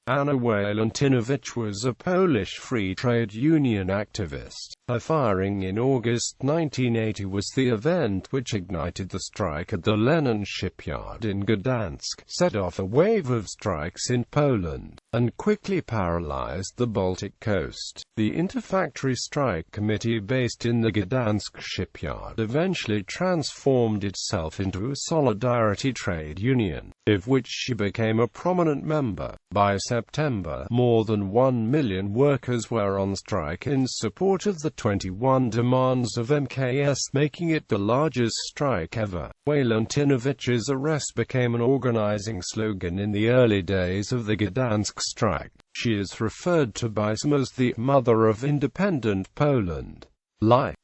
Anna Walentynowicz was a Polish free trade union activist. Her firing in August 1980 was the event which ignited the strike at the Lenin Shipyard in Gdańsk, set off a wave of strikes in Poland, and quickly paralyzed the Baltic coast. The Interfactory Strike Committee, based in the Gdańsk shipyard, eventually transformed itself into a solidarity trade union, of which she became a prominent member. By September, more than 1 million workers were on strike in support of the 21 demands of MKS, making it the largest strike ever. Walentynowicz's arrest became an organizing slogan in the early days of the Gdańsk strike. She is referred to by some as the "mother of independent Poland."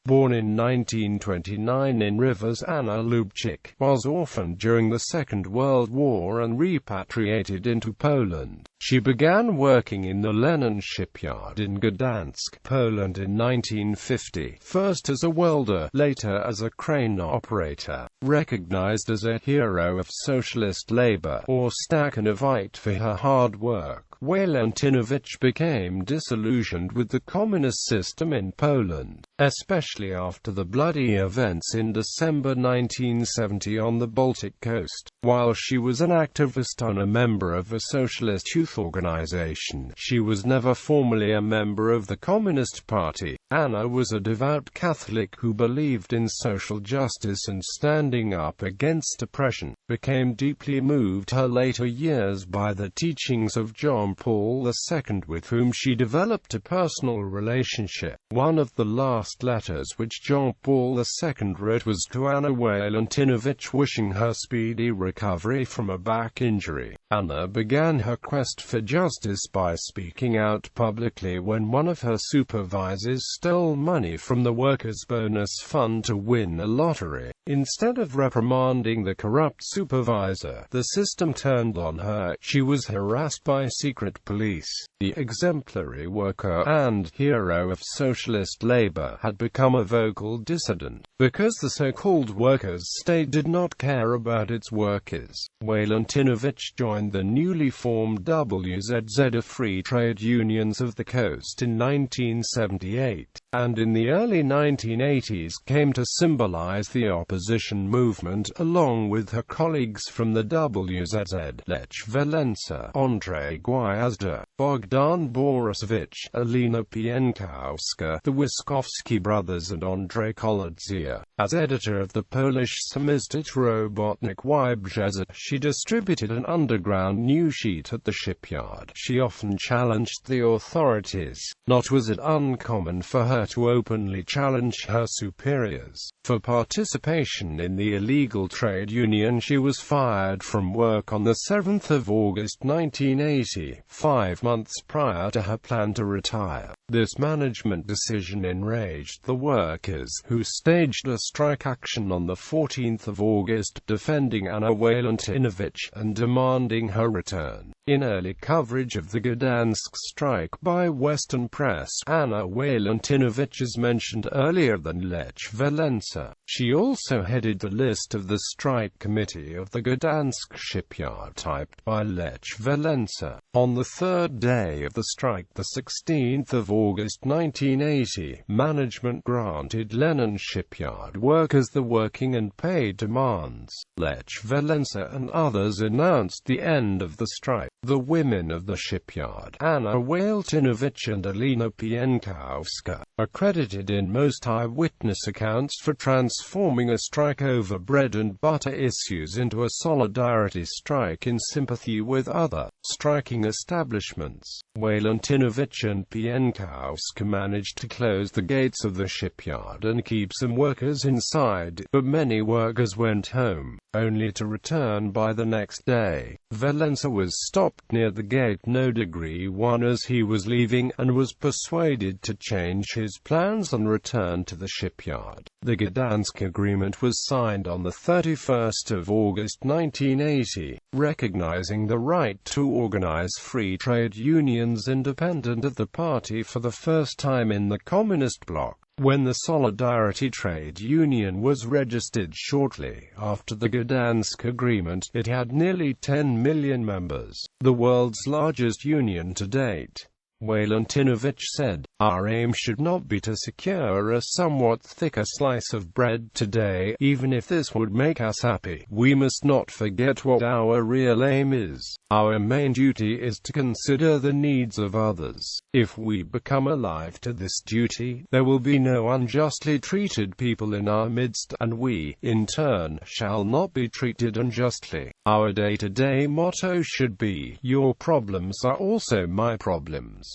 Born in 1929 in Rivers, Anna Lubczyk was orphaned during the Second World War and repatriated into Poland. She began working in the Lenin Shipyard in Gdańsk, Poland in 1950, first as a welder, later as a crane operator. Recognized as a hero of socialist labor, or Stakhanowite for her hard work, Walentynowicz became disillusioned with the communist system in Poland, especially after the bloody events in December 1970 on the Baltic coast. While she was an activist and a member of a socialist youth organization, she was never formally a member of the Communist Party. Anna was a devout Catholic who believed in social justice and standing up against oppression. Became deeply moved her later years by the teachings of John Paul II, with whom she developed a personal relationship. One of the last letters which John Paul II wrote was to Anna Walentynowicz, wishing her speedy recovery from a back injury. Anna began her quest for justice by speaking out publicly when one of her supervisors stole money from the workers' bonus fund to win a lottery. Instead of reprimanding the corrupt supervisor, the system turned on her. She was harassed by secret police. The exemplary worker and hero of socialist labor had become a vocal dissident, because the so-called workers' state did not care about its workers. Walentynowicz joined the newly formed WZZ, Free Trade Unions of the Coast, in 1978, and in the early 1980s came to symbolize the opposition movement, along with her colleagues from the WZZ, Lech Walesa, Andrzej Gwiazda, Bogdan Borusewicz, Alina Pienkowska, the Wiskowski brothers and Andrzej Kolodzia. As editor of the Polish samizdat Robotnik Wybrzeza, she distributed an underground news sheet at the shipyard. She often challenged the authorities. Nor was it uncommon for her to openly challenge her superiors. For participation in the illegal trade union, she was fired from work on the 7th of August 1980, 5 months prior to her plan to retire. This management decision enraged the workers, who staged a strike action on the 14th of August, defending Anna Walentynowicz and demanding her return. In early coverage of the Gdańsk strike by Western press, Anna Walentynowicz is mentioned earlier than Lech Walesa. She also headed the list of the strike committee of the Gdańsk shipyard, typed by Lech Walesa. On the third day of the strike, the 16th of August 1980, management granted Lenin Shipyard workers the working and pay demands. Lech Walesa and others announced the end of the strike. The women of the shipyard, Anna Walentynowicz and Alina Pienkowska, are credited in most eyewitness accounts for transforming a strike over bread and butter issues into a solidarity strike in sympathy with other striking establishments. Walentynowicz and Pienkowska managed to close the gates of the shipyard and keep some workers inside, but many workers went home, only to return by the next day. Walesa was stopped near the gate No. 1 as he was leaving, and was persuaded to change his plans and return to the shipyard. The Gdańsk Agreement was signed on the 31st of August 1980, recognizing the right to organize free trade unions independent of the party for the first time in the Communist bloc. When the Solidarity trade union was registered shortly after the Gdańsk Agreement, it had nearly 10 million members, the world's largest union to date. Walentynowicz said, "Our aim should not be to secure a somewhat thicker slice of bread today, even if this would make us happy. We must not forget what our real aim is. Our main duty is to consider the needs of others. If we become alive to this duty, there will be no unjustly treated people in our midst, and we, in turn, shall not be treated unjustly. Our day-to-day motto should be, your problems are also my problems.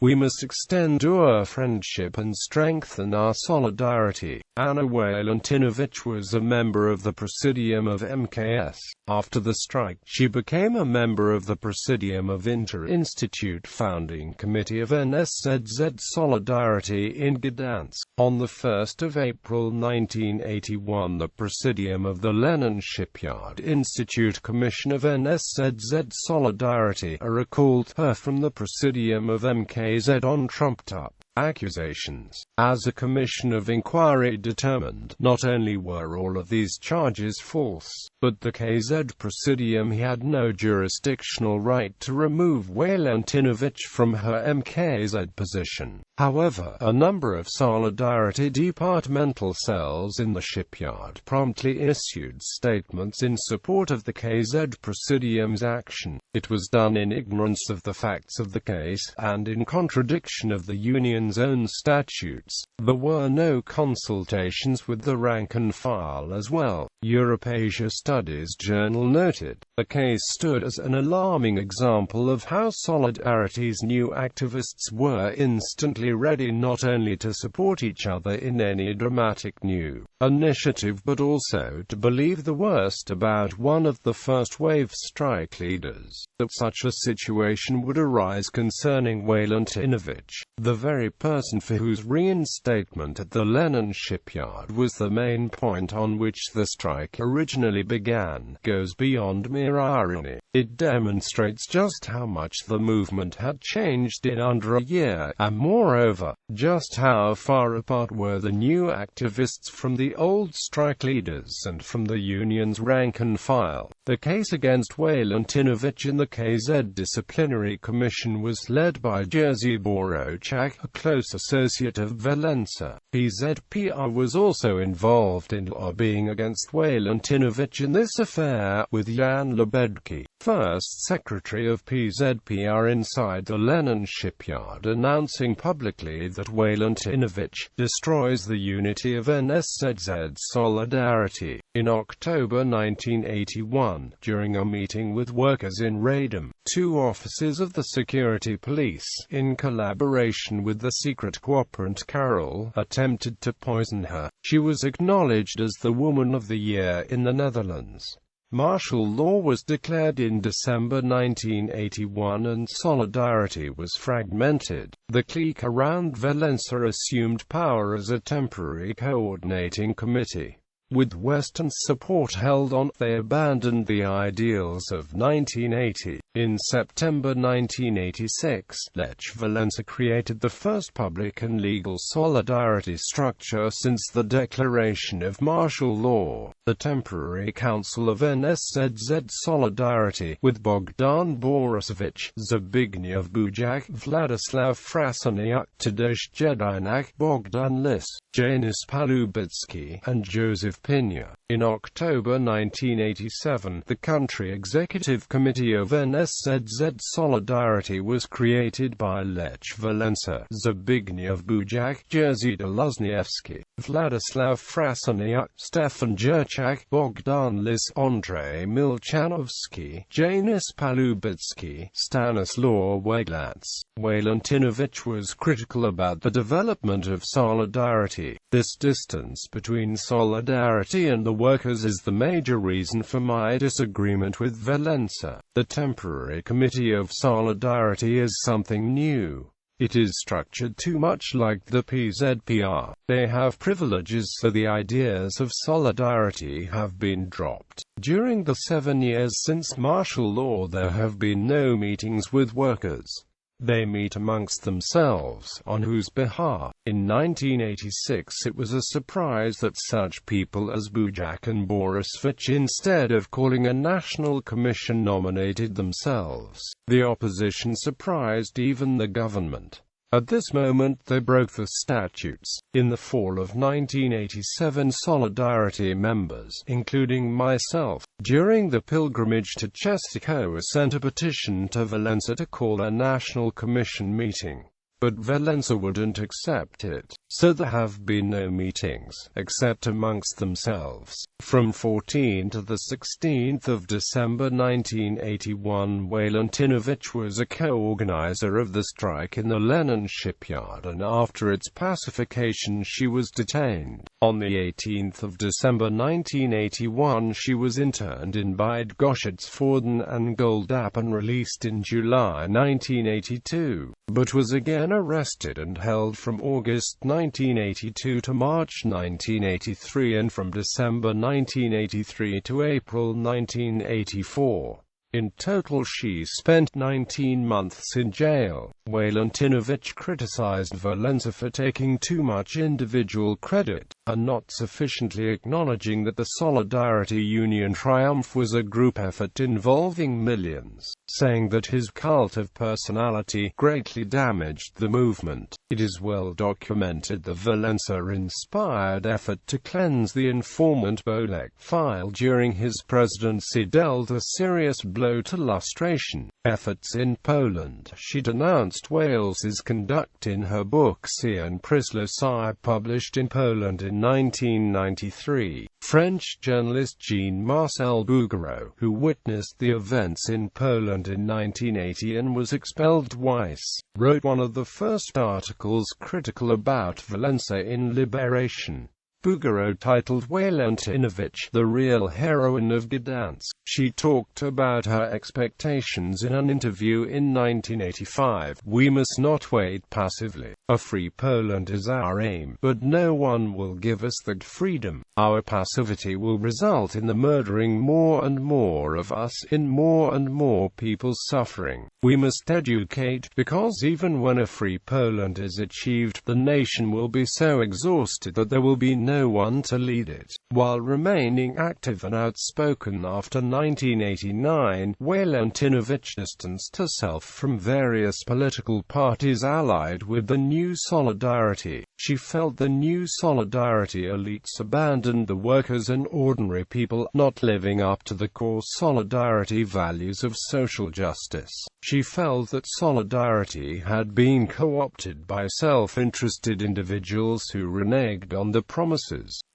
We must extend our friendship and strengthen our solidarity." Anna Walentynowicz was a member of the Presidium of MKS. After the strike, she became a member of the Presidium of Inter-Institute Founding Committee of NSZZ Solidarity in Gdańsk. On 1 April 1981, the Presidium of the Lenin Shipyard Institute Commission of NSZZ Solidarity recalled her from the Presidium of MKZ on trumped-up accusations. As a commission of inquiry determined, not only were all of these charges false, but the KZ Presidium had no jurisdictional right to remove Walentynowicz from her MKZ position. However, a number of Solidarity departmental cells in the shipyard promptly issued statements in support of the KZ Presidium's action. It was done in ignorance of the facts of the case, and in contradiction of the union's own statutes. There were no consultations with the rank and file as well. Europe-Asia Studies Journal noted, the case stood as an alarming example of how Solidarity's new activists were instantly ready not only to support each other in any dramatic new initiative but also to believe the worst about one of the first-wave strike leaders, that such a situation would arise concerning Walentynowicz, the very person for whose reinstatement at the Lenin Shipyard was the main point on which the strike originally began, goes beyond mere irony. It demonstrates just how much the movement had changed in under a year, and moreover, just how far apart were the new activists from the old strike leaders and from the union's rank and file. The case against Walentynowicz in the KZ Disciplinary Commission was led by Jerzy Borochak, a close associate of Wałęsa. PZPR was also involved in lobbying against Walentynowicz in this affair, with Jan Lebedki, first secretary of PZPR inside the Lenin Shipyard, announcing publicly that Walentynowicz destroys the unity of NSZZ Solidarity. In October 1981, during a meeting with workers in Radom, two officers of the security police, in collaboration with the secret cooperant Carol, attempted to poison her. She was acknowledged as the Woman of the Year in the Netherlands. Martial law was declared in December 1981 and Solidarity was fragmented. The clique around Wałęsa assumed power as a temporary coordinating committee. With Western support held on, they abandoned the ideals of 1980. In September 1986, Lech Wałęsa created the first public and legal solidarity structure since the declaration of martial law, the Temporary Council of NSZZ Solidarity, with Bogdan Borusewicz, Zbigniew Bujak, Władysław Frasyniuk, Tadeusz Jedynak, Bogdan Lis, Janusz Palubicki, and Joseph Pina. In October 1987, the Country Executive Committee of NSZZ Solidarity was created by Lech Wałęsa, Zbigniew Bujak, Jerzy Doluzniewski, Władysław Frasyniuk, Stefan Jurczak, Bogdan Lis, Andrzej Milchanowski, Janusz Palubicki, Stanislaw Weglatz. Walentynowicz was critical about the development of Solidarity. This distance between Solidarity and the workers is the major reason for my disagreement with Wałęsa. The Temporary Committee of Solidarity is something new. It is structured too much like the PZPR. They have privileges, so the ideas of solidarity have been dropped. During the 7 years since martial law, there have been no meetings with workers. They meet amongst themselves, on whose behalf In 1986 it was a surprise that such people as Bujak and Borusewicz, instead of calling a national commission, nominated themselves. The opposition surprised even the government. At this moment they broke the statutes. In the fall of 1987, Solidarity members, including myself, during the pilgrimage to Czestochowa, sent a petition to Walesa to call a national commission meeting. But Walesa wouldn't accept it, so there have been no meetings, except amongst themselves. From 14 to 16 December 1981, Walentynowicz was a co-organizer of the strike in the Lenin Shipyard, and after its pacification she was detained. On 18 December 1981 she was interned in Bydgoszcz and Goldap and released in July 1982, but was again arrested and held from August 1982 to March 1983 and from December 1983 to April 1984. In total she spent 19 months in jail. Walentynowicz criticized Walesa for taking too much individual credit, and not sufficiently acknowledging that the Solidarity Union triumph was a group effort involving millions, saying that his cult of personality greatly damaged the movement. It is well documented the Walesa-inspired effort to cleanse the informant Bolek file during his presidency dealt a serious blow to lustration efforts in Poland. She denounced Wales's conduct in her book Sion Prislosi, published in Poland in 1993. French journalist Jean-Marcel Bouguereau, who witnessed the events in Poland in 1980 and was expelled twice, wrote one of the first articles critical about Walesa in Liberation. Bouguereau titled Walentynowicz the real heroine of Gdańsk. She talked about her expectations in an interview in 1985. We must not wait passively. A free Poland is our aim, but no one will give us that freedom. Our passivity will result in the murdering more and more of us, in more and more people's suffering. We must educate, because even when a free Poland is achieved, the nation will be so exhausted that there will be no one to lead it. While remaining active and outspoken after 1989, Walentynowicz distanced herself from various political parties allied with the New Solidarity. She felt the New Solidarity elites abandoned the workers and ordinary people, not living up to the core Solidarity values of social justice. She felt that Solidarity had been co-opted by self-interested individuals who reneged on the promises.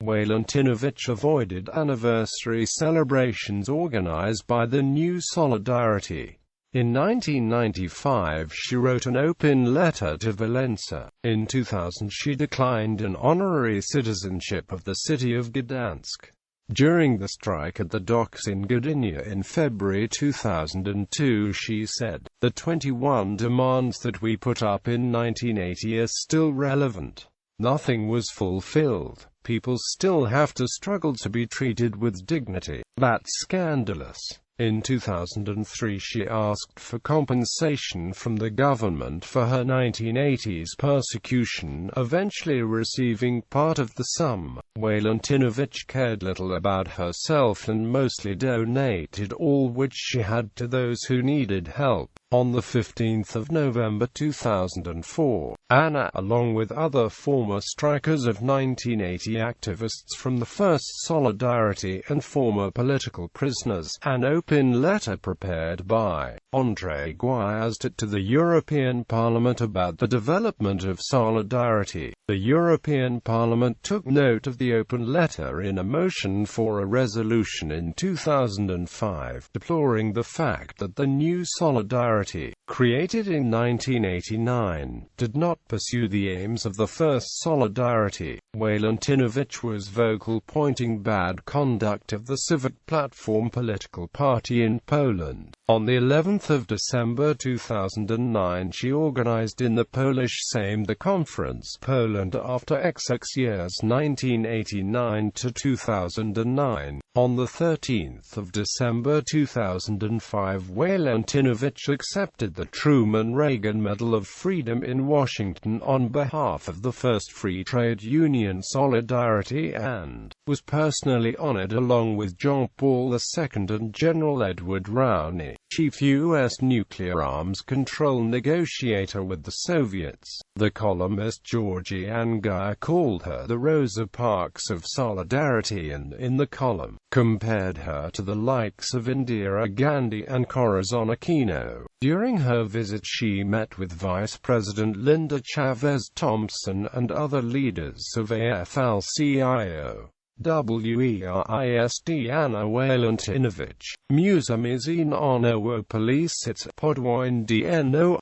Walentynowicz avoided anniversary celebrations organized by the New Solidarity. In 1995 she wrote an open letter to Walesa. In 2000 she declined an honorary citizenship of the city of Gdańsk. During the strike at the docks in Gdynia in February 2002 she said, "The 21 demands that we put up in 1980 are still relevant. Nothing was fulfilled. People still have to struggle to be treated with dignity. That's scandalous." In 2003 she asked for compensation from the government for her 1980s persecution, eventually receiving part of the sum. Walentynowicz cared little about herself and mostly donated all which she had to those who needed help. On the 15th of November 2004, Anna, along with other former strikers of 1980 activists from the First Solidarity and former political prisoners, an open letter prepared by Andrzej Gwiazdowski to the European Parliament about the development of Solidarity. The European Parliament took note of the open letter in a motion for a resolution in 2005, deploring the fact that the New Solidarity, created in 1989, did not pursue the aims of the First Solidarity. Walentynowicz was vocal, pointing bad conduct of the Civic Platform political party in Poland. On the 11th December 2009 she organized in the Polish Sejm the conference Poland after XX years 1989 to 2009. On 13 December 2005 Walentynowicz accepted the Truman-Reagan Medal of Freedom in Washington on behalf of the First Free Trade Union Solidarity and was personally honored along with John Paul II and General Edward Rowney, chief U.S. nuclear arms control negotiator with the Soviets. The columnist Georgi Angaya called her the Rosa Parks of Solidarity and, in the column, compared her to the likes of Indira Gandhi and Corazon Aquino. During her visit she met with Vice President Linda Chavez Thompson and other leaders of AFL-CIO. WERIST Anna Walentynowicz. Muzeum ono Policyc podwojny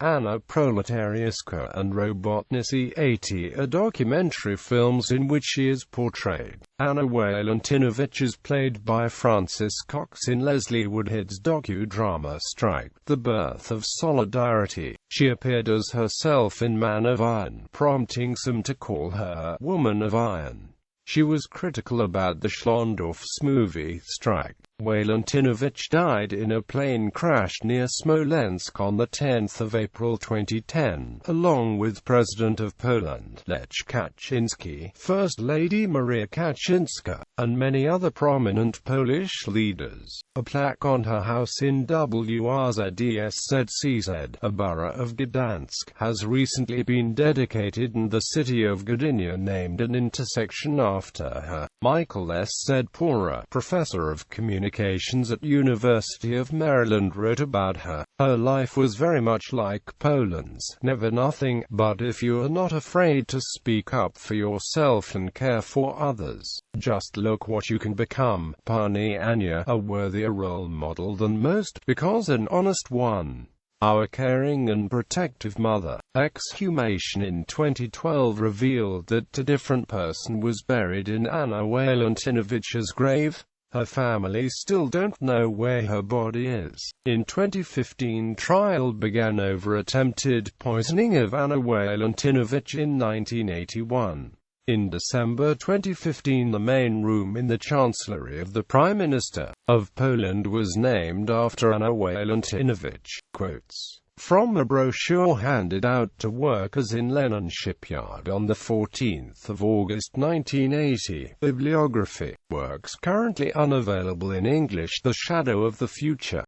Anna Proletariuska and Robotnicy 80 are documentary films in which she is portrayed. Anna Walentynowicz is played by Francis Cox in Leslie Woodhead's docudrama Strike, The Birth of Solidarity. She appeared as herself in Man of Iron, prompting some to call her Woman of Iron. She was critical about the Schlondorf's movie, Strike. Walentynowicz died in a plane crash near Smolensk on 10 April 2010, along with President of Poland, Lech Kaczynski, First Lady Maria Kaczynska, and many other prominent Polish leaders. A plaque on her house in WRZDSZCZ, a borough of Gdańsk, has recently been dedicated and the city of Gdynia named an intersection after her. Michael S. Zedpora, professor of communications at University of Maryland, wrote about her. Her life was very much like Poland's, never nothing, but if you are not afraid to speak up for yourself and care for others, just look what you can become. Pani Ania, a worthier role model than most, because an honest one. Our caring and protective mother. Exhumation in 2012 revealed that a different person was buried in Anna Walentynowicz's grave. Her family still don't know where her body is. In 2015, trial began over attempted poisoning of Anna Walentynowicz in 1981. In December 2015, the main room in the Chancellery of the Prime Minister of Poland was named after Anna Walentynowicz. Quotes from a brochure handed out to workers in Lenin Shipyard on 14 August 1980. Bibliography. Works currently unavailable in English. The Shadow of the Future.